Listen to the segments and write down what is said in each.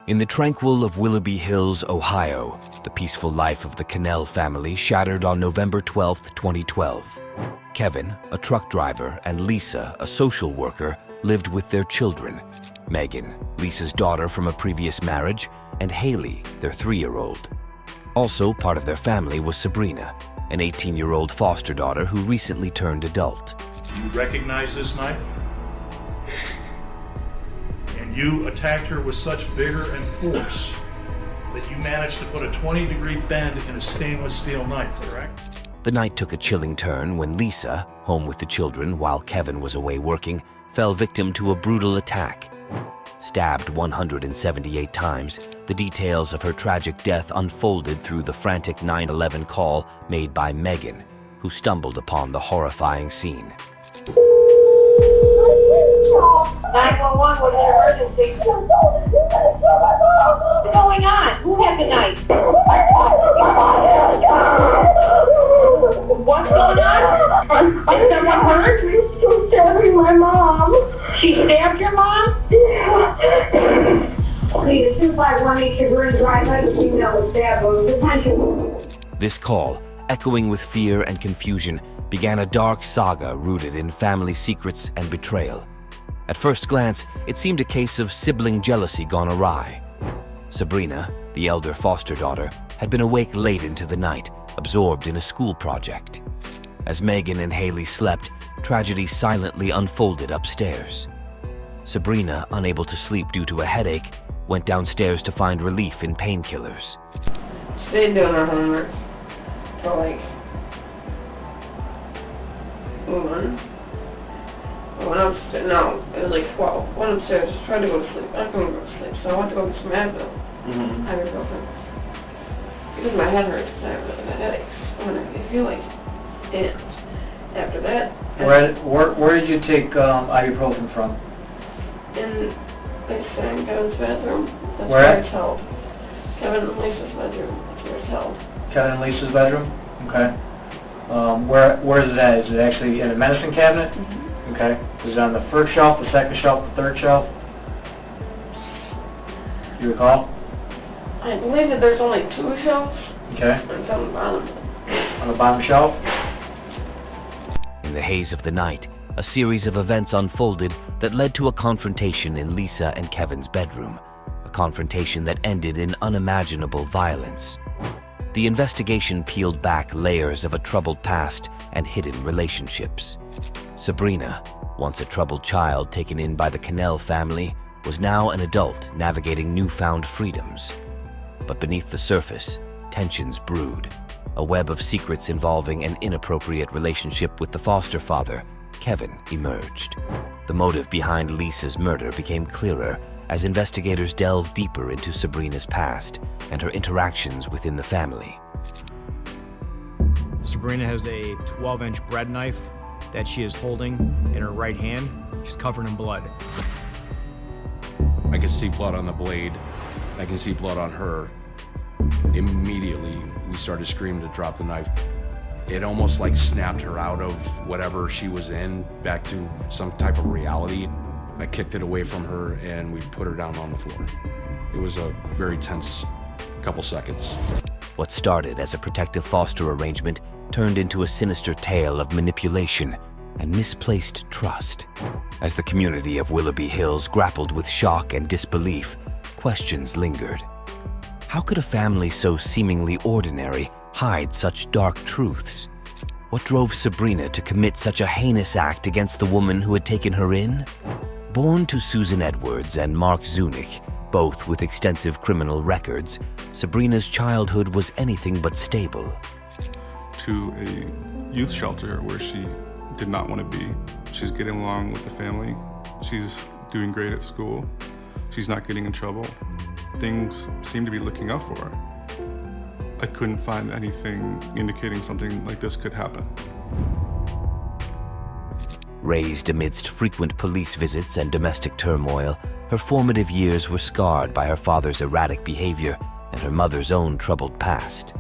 In the tranquil of Willoughby Hills, Ohio, the peaceful life of the Cannell family shattered on November 12, 2012. Kevin, a truck driver, and Lisa, a social worker, lived with their children. Megan, Lisa's daughter from a previous marriage, and Haley, their 3-year-old. Also part of their family was Sabrina, an 18-year-old foster daughter who recently turned adult. You recognize this knife? And you attacked her with such vigor and force that you managed to put a 20-degree bend in a stainless steel knife, correct? The night took a chilling turn when Lisa, home with the children while Kevin was away working, fell victim to a brutal attack. Stabbed 178 times, the details of her tragic death unfolded through the frantic 911 call made by Megan, who stumbled upon the horrifying scene. 911 was an emergency. What's going on? Who had the knife? What's going on? Is someone hurt? She's stabbing my mom. She stabbed your mom? Please, 251 Chagrin Drive, let us know the stab wound. Detention. This call, echoing with fear and confusion, began a dark saga rooted in family secrets and betrayal. At first glance, it seemed a case of sibling jealousy gone awry. Sabrina, the elder foster daughter, had been awake late into the night, absorbed in a school project. As Megan and Haley slept, tragedy silently unfolded upstairs. Sabrina, unable to sleep due to a headache, went downstairs to find relief in painkillers. Stayed doing our homework till like 1. When I was, no, it was like 12. Went upstairs, tried to go to sleep. I couldn't go to sleep, so I went to go get some Advil. Ibuprofen. Because my head hurts, because I have really bad headaches. When I feel like it. After that... Where did you take ibuprofen from? In Kevin's bathroom. That's Where? where it's held. Kevin and Lisa's bedroom. That's where it's held. Kevin and Lisa's bedroom? Okay. Where is it at? Is it actually in a medicine cabinet? Mm-hmm. Okay. Is it on the first shelf, the second shelf, the third shelf? Do you recall? I believe that there's only 2 shelves. Okay. And it's on the bottom. On the bottom shelf? In the haze of the night, a series of events unfolded that led to a confrontation in Lisa and Kevin's bedroom, a confrontation that ended in unimaginable violence. The investigation peeled back layers of a troubled past and hidden relationships. Sabrina, once a troubled child taken in by the Cannell family, was now an adult navigating newfound freedoms. But beneath the surface, tensions brewed, a web of secrets involving an inappropriate relationship with the foster father, Kevin, emerged. The motive behind Lisa's murder became clearer as investigators delved deeper into Sabrina's past and her interactions within the family. Sabrina has a 12-inch bread knife that she is holding in her right hand. She's covered in blood. I can see blood on the blade. I can see blood on her. Immediately, we started screaming to drop the knife. It almost like snapped her out of whatever she was in, back to some type of reality. I kicked it away from her and we put her down on the floor. It was a very tense couple seconds. What started as a protective foster arrangement turned into a sinister tale of manipulation and misplaced trust. As the community of Willoughby Hills grappled with shock and disbelief, questions lingered. How could a family so seemingly ordinary hide such dark truths? What drove Sabrina to commit such a heinous act against the woman who had taken her in? Born to Susan Edwards and Mark Zunich, both with extensive criminal records, Sabrina's childhood was anything but stable. To a youth shelter where she did not want to be. She's getting along with the family. She's doing great at school. She's not getting in trouble. Things seem to be looking up for her. I couldn't find anything indicating something like this could happen. Raised amidst frequent police visits and domestic turmoil, her formative years were scarred by her father's erratic behavior and her mother's own troubled past.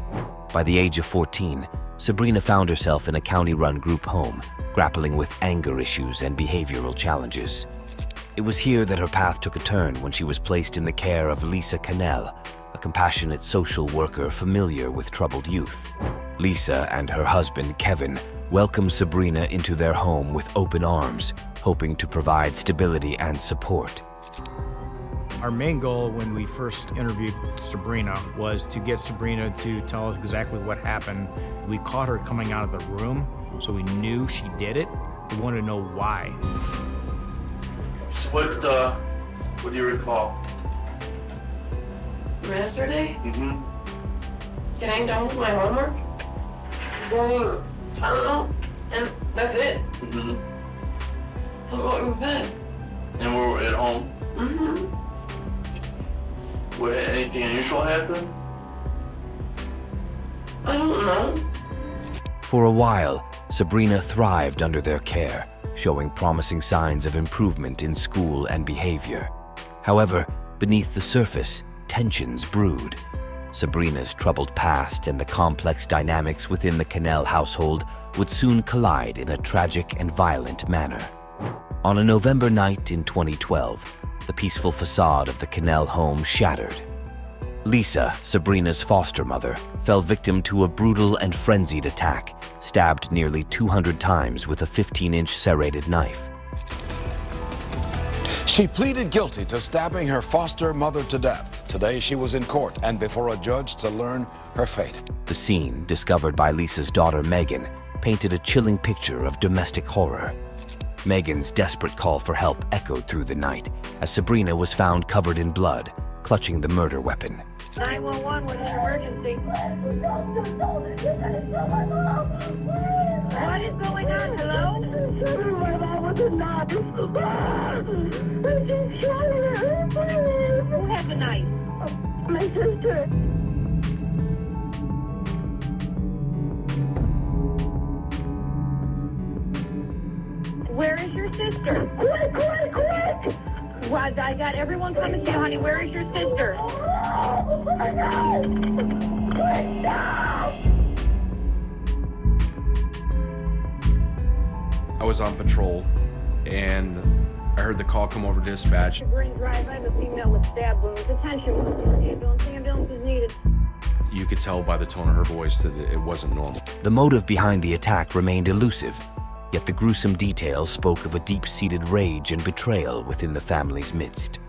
By the age of 14, Sabrina found herself in a county-run group home, grappling with anger issues and behavioral challenges. It was here that her path took a turn when she was placed in the care of Lisa Cannell, a compassionate social worker familiar with troubled youth. Lisa and her husband, Kevin, welcomed Sabrina into their home with open arms, hoping to provide stability and support. Our main goal when we first interviewed Sabrina was to get Sabrina to tell us exactly what happened. We caught her coming out of the room, so we knew she did it. We wanted to know why. So what do you recall? Yesterday, Mm-hmm. getting done with my homework, going, I don't know, and that's it. Mm-hmm. I'm going to bed. And we're at home. Mm-hmm. What, anything unusual happen? I don't know. For a while, Sabrina thrived under their care, showing promising signs of improvement in school and behavior. However, beneath the surface, tensions brewed. Sabrina's troubled past and the complex dynamics within the Cannell household would soon collide in a tragic and violent manner. On a November night in 2012, the peaceful facade of the Cannell home shattered. Lisa, Sabrina's foster mother, fell victim to a brutal and frenzied attack, stabbed nearly 200 times with a 15-inch serrated knife. She pleaded guilty to stabbing her foster mother to death. Today she was in court and before a judge to learn her fate. The scene, discovered by Lisa's daughter Megan, painted a chilling picture of domestic horror. Megan's desperate call for help echoed through the night as Sabrina was found covered in blood, clutching the murder weapon. 911 was an emergency. What is going on? Hello? My mom was a knife. She shot her. Who had the knife? My sister. Where is your sister? Quick! Well, I got everyone coming to you, honey. Where is your sister? I was on patrol, and I heard the call come over dispatch. Green Drive, I have a female with stab wounds. Attention, ambulance is needed. You could tell by the tone of her voice that it wasn't normal. The motive behind the attack remained elusive, yet the gruesome details spoke of a deep-seated rage and betrayal within the family's midst.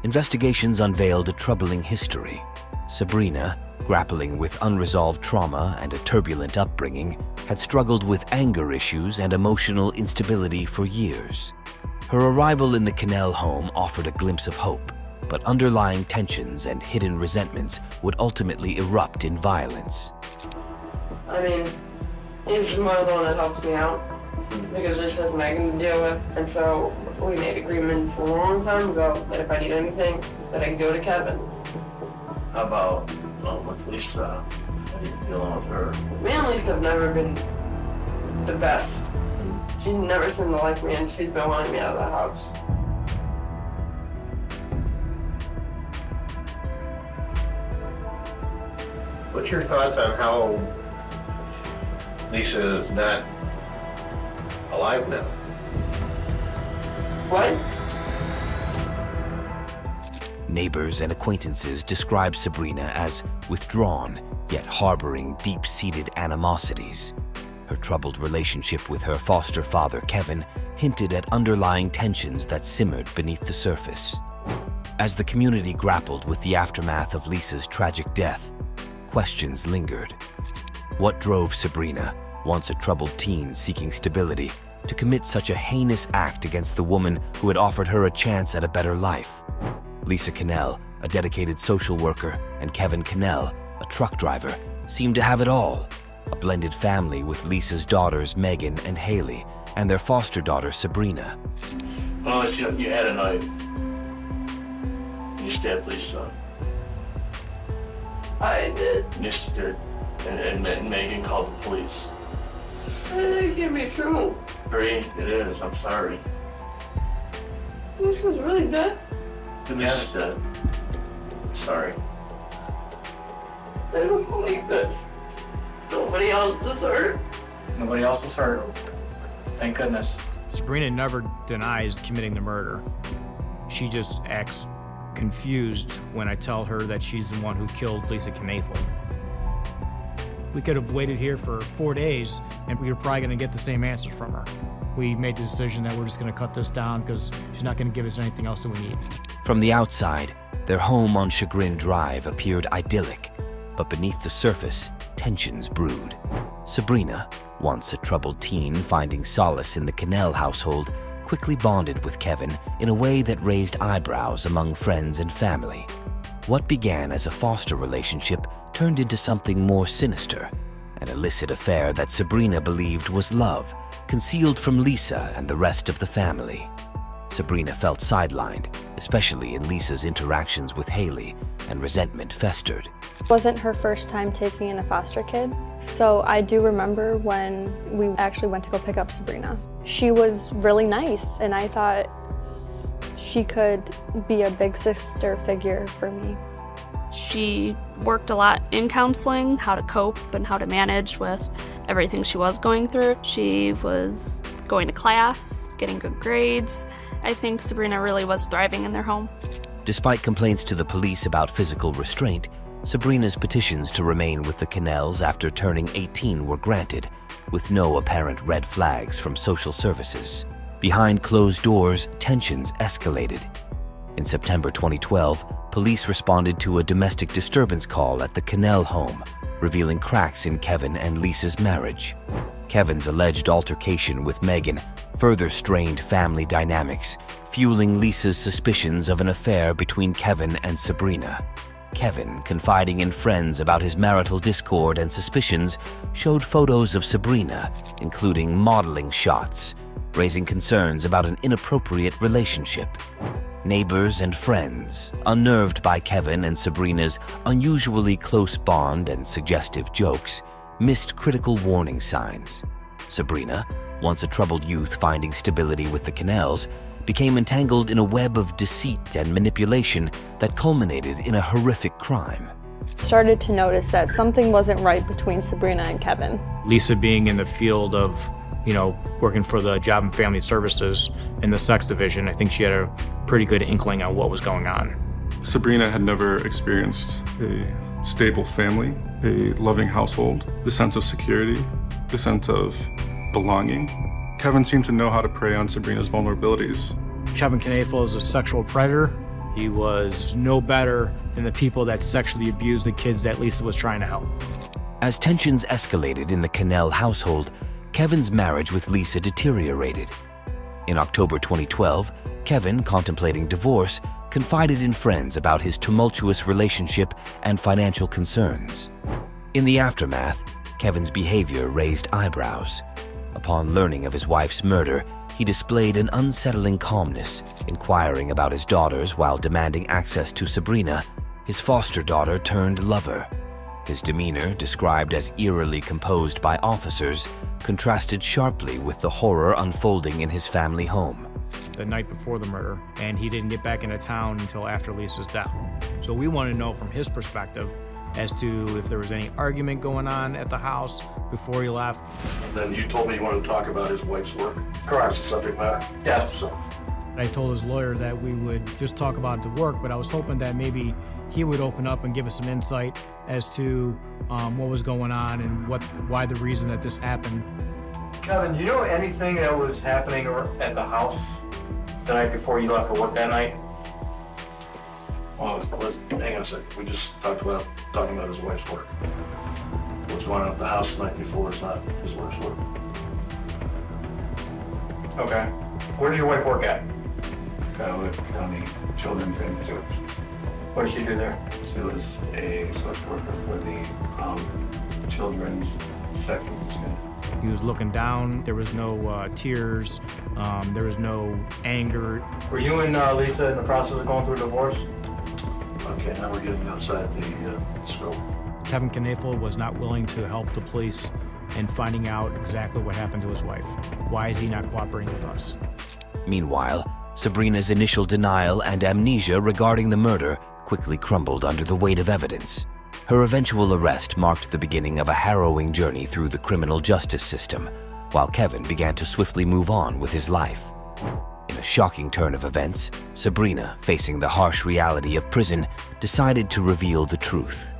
Investigations unveiled a troubling history. Sabrina, grappling with unresolved trauma and a turbulent upbringing, had struggled with anger issues and emotional instability for years. Her arrival in the Cannell home offered a glimpse of hope, but underlying tensions and hidden resentments would ultimately erupt in violence. I mean, he's more the one that helps me out because this has Megan to deal with, and so we made agreements a long time ago that if I need anything, that I can go to Kevin. How about with Lisa? How are you feeling with her? Mainly because I've never been the best. She's never seemed to like me, and she's been wanting me out of the house. What's your thoughts on how Lisa is not alive now? What? Neighbors and acquaintances described Sabrina as withdrawn, yet harboring deep-seated animosities. Her troubled relationship with her foster father, Kevin, hinted at underlying tensions that simmered beneath the surface. As the community grappled with the aftermath of Lisa's tragic death, questions lingered. What drove Sabrina, once a troubled teen seeking stability, to commit such a heinous act against the woman who had offered her a chance at a better life? Lisa Cannell, a dedicated social worker, and Kevin Cannell, a truck driver, seemed to have it all. A blended family with Lisa's daughters Megan and Haley, and their foster daughter Sabrina. Well, you had a knife. You stabbed Lisa. I did. Yes, you did. And Megan called the police. That can't be true. Bree, it is. I'm sorry. This was really dead. Yes, dead. Sorry. I don't believe this. Nobody else was hurt. Nobody else was hurt. Thank goodness. Sabrina never denies committing the murder. She just acts confused when I tell her that she's the one who killed Lisa Knoefel. We could have waited here for 4 days and we were probably going to get the same answer from her. We made the decision that we're just going to cut this down because she's not going to give us anything else that we need. From the outside, their home on Chagrin Drive appeared idyllic, but beneath the surface, tensions brewed. Sabrina, once a troubled teen finding solace in the Cannell household, quickly bonded with Kevin in a way that raised eyebrows among friends and family. What began as a foster relationship turned into something more sinister, an illicit affair that Sabrina believed was love, concealed from Lisa and the rest of the family. Sabrina felt sidelined, especially in Lisa's interactions with Haley, and resentment festered. It wasn't her first time taking in a foster kid, so I do remember when we actually went to go pick up Sabrina. She was really nice, and I thought she could be a big sister figure for me. She worked a lot in counseling, how to cope and how to manage with everything she was going through. She was going to class, getting good grades. I think Sabrina really was thriving in their home. Despite complaints to the police about physical restraint, Sabrina's petitions to remain with the Cannells after turning 18 were granted, with no apparent red flags from social services. Behind closed doors, tensions escalated. In September 2012, police responded to a domestic disturbance call at the Cannell home, revealing cracks in Kevin and Lisa's marriage. Kevin's alleged altercation with Megan further strained family dynamics, fueling Lisa's suspicions of an affair between Kevin and Sabrina. Kevin, confiding in friends about his marital discord and suspicions, showed photos of Sabrina, including modeling shots, raising concerns about an inappropriate relationship. Neighbors and friends, unnerved by Kevin and Sabrina's unusually close bond and suggestive jokes, missed critical warning signs. Sabrina, once a troubled youth finding stability with the Cannells, became entangled in a web of deceit and manipulation that culminated in a horrific crime. I started to notice that something wasn't right between Sabrina and Kevin. Lisa being in the field of, working for the Job and Family Services in the sex division, I think she had a pretty good inkling on what was going on. Sabrina had never experienced a stable family, a loving household, the sense of security, the sense of belonging. Kevin seemed to know how to prey on Sabrina's vulnerabilities. Kevin Knoefel is a sexual predator. He was no better than the people that sexually abused the kids that Lisa was trying to help. As tensions escalated in the Cannell household, Kevin's marriage with Lisa deteriorated. In October 2012, Kevin, contemplating divorce, confided in friends about his tumultuous relationship and financial concerns. In the aftermath, Kevin's behavior raised eyebrows. Upon learning of his wife's murder, he displayed an unsettling calmness, inquiring about his daughters while demanding access to Sabrina, his foster daughter turned lover. His demeanor, described as eerily composed by officers, contrasted sharply with the horror unfolding in his family home. The night before the murder, and he didn't get back into town until after Lisa's death. So we want to know from his perspective as to if there was any argument going on at the house before he left. And then you told me you wanted to talk about his wife's work. Correct. That's the subject matter. Yes. So. I told his lawyer that we would just talk about the work, but I was hoping that maybe he would open up and give us some insight as to what was going on and why the reason that this happened. Kevin, do you know anything that was happening at the house the night before you left for work that night? Well, hang on a second. We just talking about his wife's work. What's going on at the house the night before is not his wife's work. Okay. Where does your wife work at? County Children's Institute. What does she do there? She was a social worker for the children's section. He was looking down. There was no tears. There was no anger. Were you and Lisa in the process of going through a divorce? Okay, now we're getting outside the scope. Kevin Knoefel was not willing to help the police in finding out exactly what happened to his wife. Why is he not cooperating with us? Meanwhile, Sabrina's initial denial and amnesia regarding the murder quickly crumbled under the weight of evidence. Her eventual arrest marked the beginning of a harrowing journey through the criminal justice system, while Kevin began to swiftly move on with his life. In a shocking turn of events, Sabrina, facing the harsh reality of prison, decided to reveal the truth.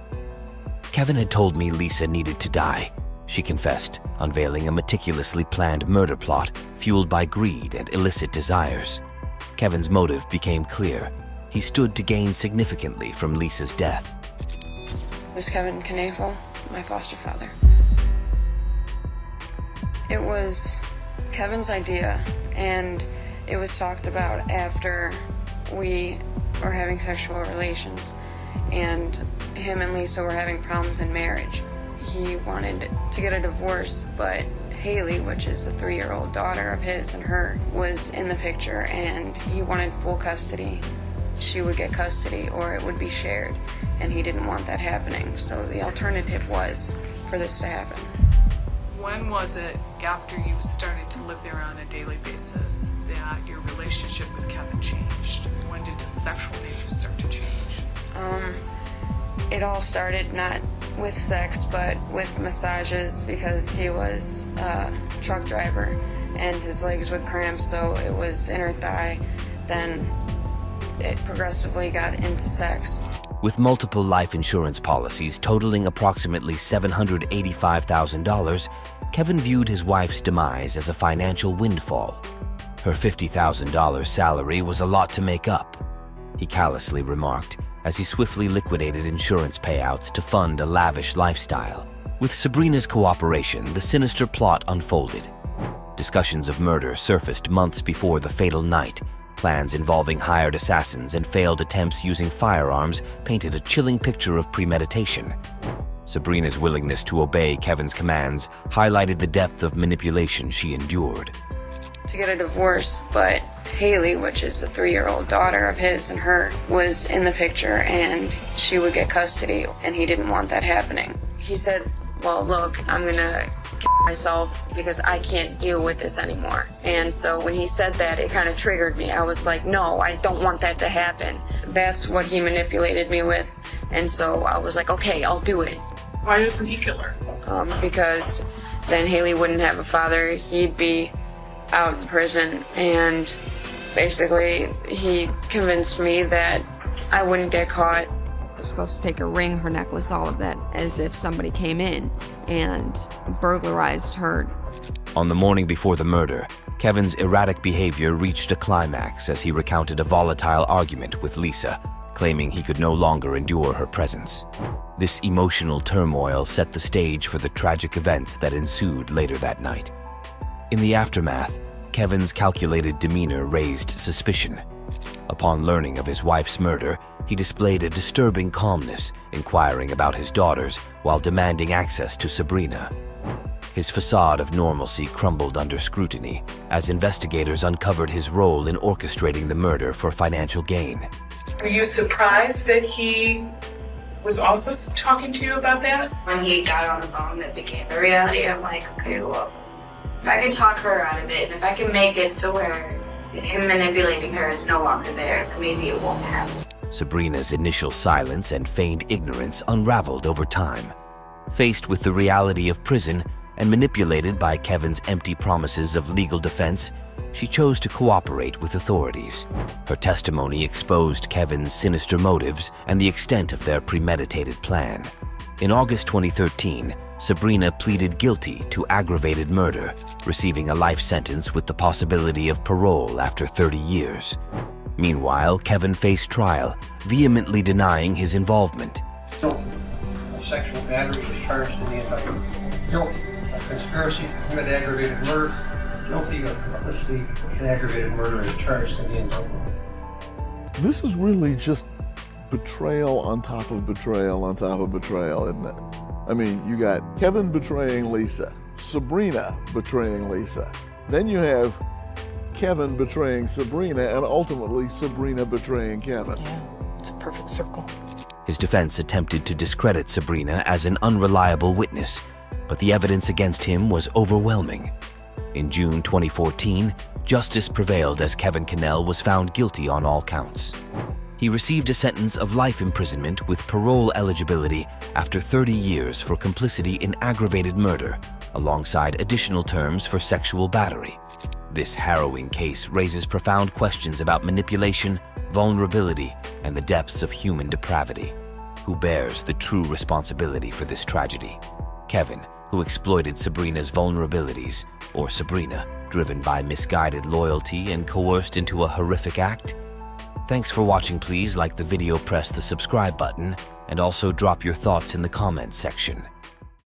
Kevin had told me Lisa needed to die, she confessed, unveiling a meticulously planned murder plot fueled by greed and illicit desires. Kevin's motive became clear. He stood to gain significantly from Lisa's death. It was Kevin Knoefel, my foster father. It was Kevin's idea, and it was talked about after we were having sexual relations, and him and Lisa were having problems in marriage. He wanted to get a divorce, but Haley, which is a 3-year-old daughter of his and her, was in the picture, and he wanted full custody. She would get custody or it would be shared, and he didn't want that happening. So the alternative was for this to happen. When was it, after you started to live there on a daily basis, that your relationship with Kevin changed? When did the sexual nature start to change? It all started not with sex, but with massages, because he was a truck driver and his legs would cramp, so it was inner thigh. Then it progressively got into sex. With multiple life insurance policies totaling approximately $785,000, Kevin viewed his wife's demise as a financial windfall. Her $50,000 salary was a lot to make up, he callously remarked as he swiftly liquidated insurance payouts to fund a lavish lifestyle. With Sabrina's cooperation, the sinister plot unfolded. Discussions of murder surfaced months before the fatal night. Plans involving hired assassins and failed attempts using firearms painted a chilling picture of premeditation. Sabrina's willingness to obey Kevin's commands highlighted the depth of manipulation she endured. To get a divorce, but Haley, which is a 3-year-old daughter of his and her, was in the picture, and she would get custody, and he didn't want that happening. He said, well, look, I'm gonna kill myself because I can't deal with this anymore. And so when he said that, it kind of triggered me. I was like, no, I don't want that to happen. That's what he manipulated me with, and so I was like, okay, I'll do it. Why doesn't he kill her? Because then Haley wouldn't have a father, he'd be out in prison, and basically he convinced me that I wouldn't get caught. I was supposed to take her ring, her necklace, all of that, as if somebody came in and burglarized her. On the morning before the murder, Kevin's erratic behavior reached a climax as he recounted a volatile argument with Lisa, claiming he could no longer endure her presence. This emotional turmoil set the stage for the tragic events that ensued later that night. In the aftermath, Kevin's calculated demeanor raised suspicion. Upon learning of his wife's murder, he displayed a disturbing calmness, inquiring about his daughters while demanding access to Sabrina. His facade of normalcy crumbled under scrutiny as investigators uncovered his role in orchestrating the murder for financial gain. Are you surprised that he was also talking to you about that? When he got on the phone, it became a reality. I'm like, okay, well, if I can talk her out of it, and if I can make it so where him manipulating her is no longer there, maybe it won't happen. Sabrina's initial silence and feigned ignorance unraveled over time. Faced with the reality of prison and manipulated by Kevin's empty promises of legal defense, she chose to cooperate with authorities. Her testimony exposed Kevin's sinister motives and the extent of their premeditated plan. In August 2013, Sabrina pleaded guilty to aggravated murder, receiving a life sentence with the possibility of parole after 30 years. Meanwhile, Kevin faced trial, vehemently denying his involvement. Guilty of sexual battery was charged in the indictment. Guilty of conspiracy to commit aggravated murder. Guilty of complicity in aggravated murder is charged in the indictment. This is really just betrayal on top of betrayal on top of betrayal, isn't it? I mean, you got Kevin betraying Lisa, Sabrina betraying Lisa. Then you have Kevin betraying Sabrina, and ultimately Sabrina betraying Kevin. Yeah, it's a perfect circle. His defense attempted to discredit Sabrina as an unreliable witness, but the evidence against him was overwhelming. In June 2014, justice prevailed as Kevin Cannell was found guilty on all counts. He received a sentence of life imprisonment with parole eligibility after 30 years for complicity in aggravated murder, alongside additional terms for sexual battery. This harrowing case raises profound questions about manipulation, vulnerability, and the depths of human depravity. Who bears the true responsibility for this tragedy? Kevin, who exploited Sabrina's vulnerabilities, or Sabrina, driven by misguided loyalty and coerced into a horrific act? Thanks for watching. Please like the video, press the subscribe button, and also drop your thoughts in the comments section.